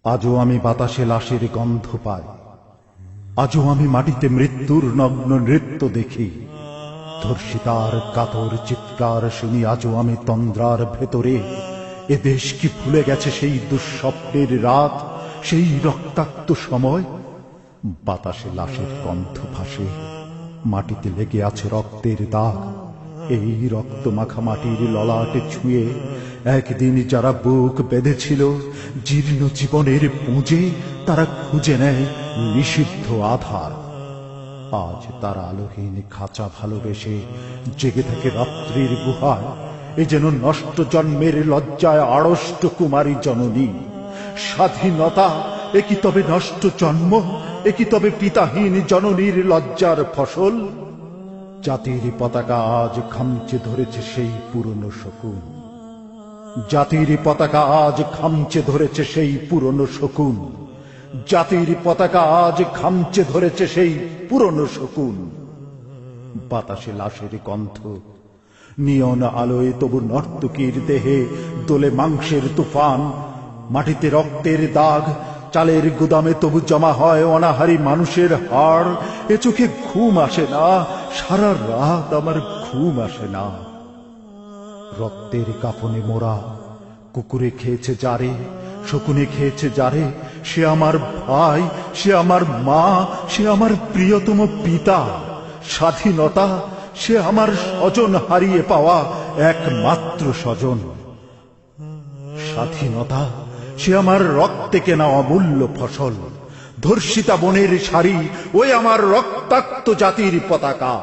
আজও আমি বাতাসে লাশের গন্ধ পাই, আজও আমি মাটিতে মৃত্যুর নগ্ন নৃত্য দেখি। ধর্ষিতার কাতর চিৎকার শুনি আজও আমি তন্দ্রার ভেতরে। এ দেশ কি ভুলে গেছে সেই দুঃস্বপ্নের রাত, সেই রক্তাক্ত সময়? বাতাসে লাশের গন্ধ ভাসে, মাটিতে লেগে আছে রক্তের দাগ। এই রক্ত মাখা মাটির ললাটে ছুঁয়ে একদিন যারা বুক বেঁধেছিল জীর্ণ জীবনের পুঁজে, তারা খুঁজে নেয় নিষিদ্ধ আধার। আজ তারা আলোহীন খাঁচা ভালোবেসে জেগে থাকে রাত্রির গুহায়। এ যেন নষ্ট জন্মের লজ্জায় আড়ষ্ট কুমারী জননী। স্বাধীনতা এ কি তবে নষ্ট জন্ম? এ কি তবে পিতাহীন জননীর লজ্জার ফসল? জাতির পতাকা আজ খামচে ধরেছে সেই পুরনো শকুন। জাতির পতাকা আজ খামচে ধরেছে সেই পুরনো শকুন। জাতির পতাকা আজ খামচে ধরেছে সেই পুরনো শকুন। বাতাসে লাশের গন্ধ, নিয়ন আলোয় তবু নর্তকীর দেহে দোলে মাংসের তুফান। মাটিতে রক্তের দাগ, চালের গুদামে তবু জমা হয় অনাহারী মানুষের হাড়। এ চোখে ঘুম আসে না, সারা রাত আমার ঘুম আসে না। রক্তের কাফনে মোরা, কুকুরে খেয়েছে যারে, শকুনে খেয়েছে যারে, সে আমার ভাই, সে আমার মা, সে আমার প্রিয়তম পিতা। স্বাধীনতা সে আমার স্বজন হারিয়ে পাওয়া একমাত্র স্বজন। স্বাধীনতা সে আমার রক্তে কেনা অমূল্য ফসল। ধর্ষিতা বনের শাড়ি ওই আমার রক্তাক্ত জাতির পতাকা।